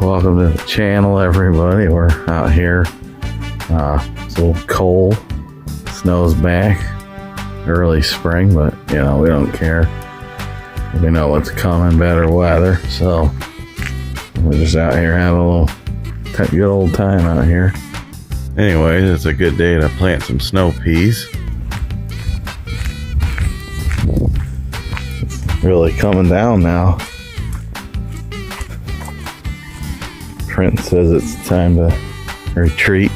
Welcome to the channel, everybody. We're out here. It's a little cold. Snow's back. Early spring, but you know, we don't care. We know what's coming, better weather. So we're just out here having a little good old time out here. Anyways, it's a good day to plant some snow peas. It's really coming down now. Trent says it's time to retreat.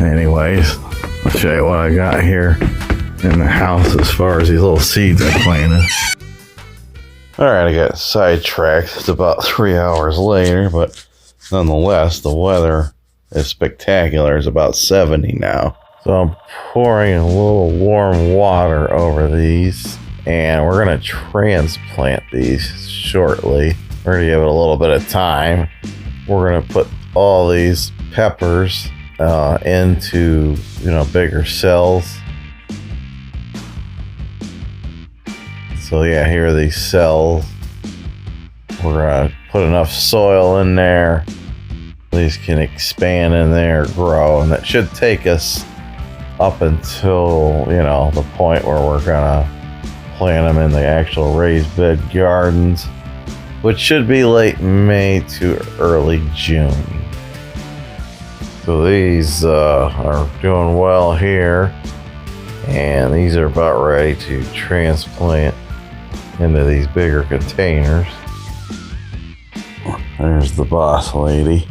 Anyways, I'll show you what I got here in the house as far as these little seeds I planted. Alright, I got sidetracked. It's about 3 hours later, but nonetheless, the weather is spectacular. It's about 70 now. So I'm pouring a little warm water over these, and we're going to transplant these shortly. We're going to give it a little bit of time. We're going to put all these peppers into, bigger cells. So yeah, here are these cells. We're going to put enough soil in there. These can expand in there, grow, and that should take us up until, the point where we're gonna plant them in the actual raised bed gardens, which should be late May to early June. So these are doing well here, and these are about ready to transplant into these bigger containers. There's the boss lady.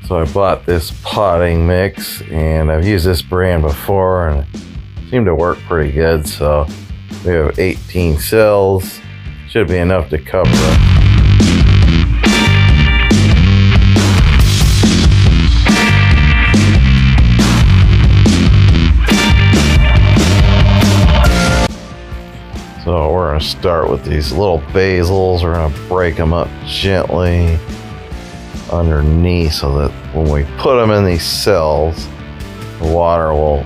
So I bought this potting mix, and I've used this brand before and it seemed to work pretty good. So we have 18 cells, should be enough to cover it. So we're going to start with these little basils. We're going to break them up gently underneath so that when we put them in these cells, the water will,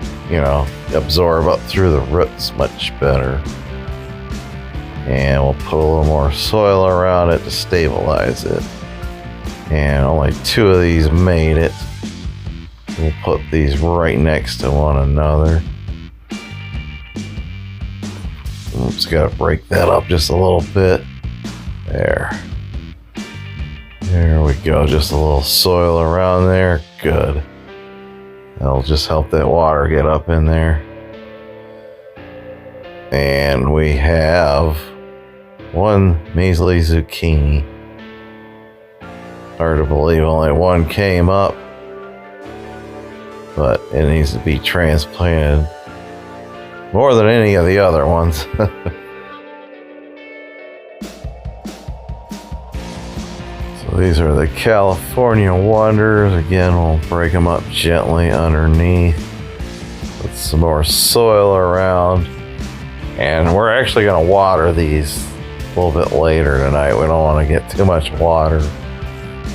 absorb up through the roots much better. And we'll put a little more soil around it to stabilize it. And only 2 of these made it. We'll put these right next to one another. Oops, gotta break that up just a little bit. There we go, just a little soil around there. Good. That'll just help that water get up in there. And we have 1 measly zucchini. Hard to believe only 1 came up, but it needs to be transplanted more than any of the other ones. These are the California Wonders. Again, we'll break them up gently underneath. Put some more soil around. And we're actually going to water these a little bit later tonight. We don't want to get too much water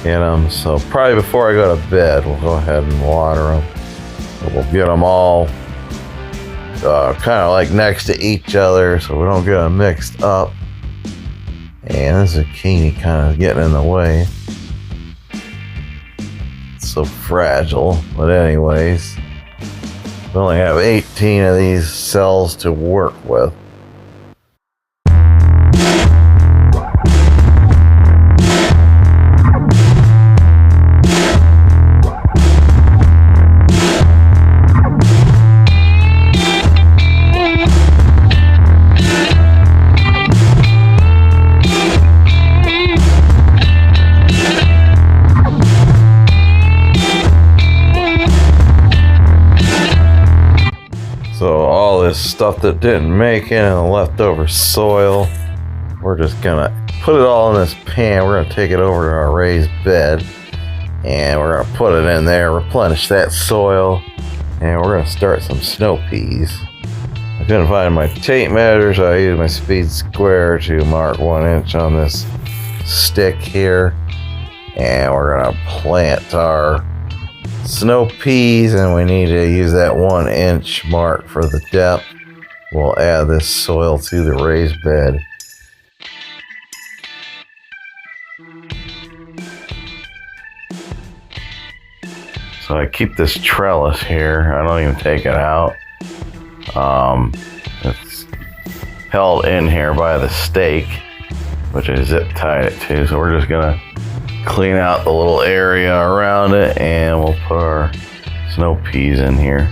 in them. So probably before I go to bed, we'll go ahead and water them. But we'll get them all kind of like next to each other so we don't get them mixed up. And this zucchini kind of getting in the way. It's so fragile. But anyways, we only have 18 of these cells to work with. So all this stuff that didn't make it and the leftover soil, we're just gonna put it all in this pan. We're gonna take it over to our raised bed and we're gonna put it in there, replenish that soil, and we're gonna start some snow peas. I couldn't find my tape measure, so I used my speed square to mark 1 inch on this stick here, and we're gonna plant our snow peas, and we need to use that 1-inch mark for the depth. We'll add this soil to the raised bed. So I keep this trellis here. I don't even take it out. It's held in here by the stake, which I zip tied it to. So we're just gonna clean out the little area around it, and we'll put our snow peas in here.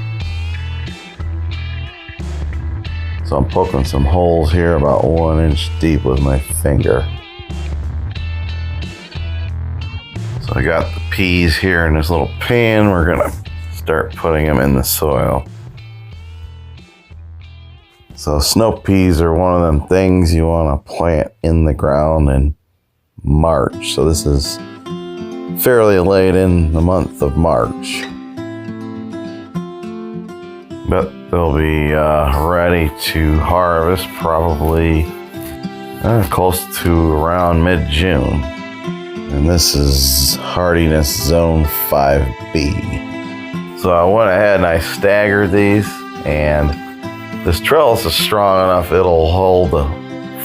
So I'm poking some holes here about 1 inch deep with my finger. So I got the peas here in this little pan. We're gonna start putting them in the soil. So snow peas are one of them things you want to plant in the ground in March. So this is fairly late in the month of March, but they'll be ready to harvest probably close to around mid-June. And this is hardiness zone 5B. So I went ahead and I staggered these, and this trellis is strong enough it'll hold the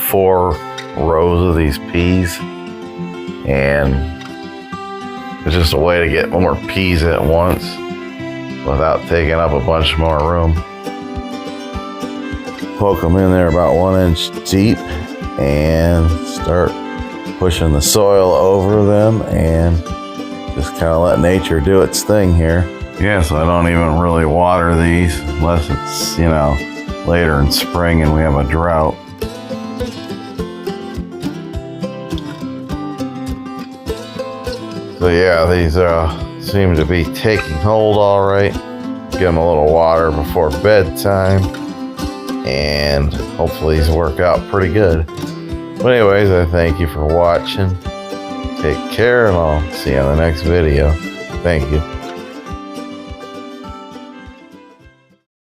4 rows of these peas, and it's just a way to get more peas at once without taking up a bunch more room. Poke them in there about 1 inch deep and start pushing the soil over them and just kind of let nature do its thing here. Yeah, so I don't even really water these unless it's, you know, later in spring and we have a drought. So yeah, these seem to be taking hold all right. Give them a little water before bedtime, and hopefully these work out pretty good. But anyways, I thank you for watching. Take care, and I'll see you on the next video. Thank you.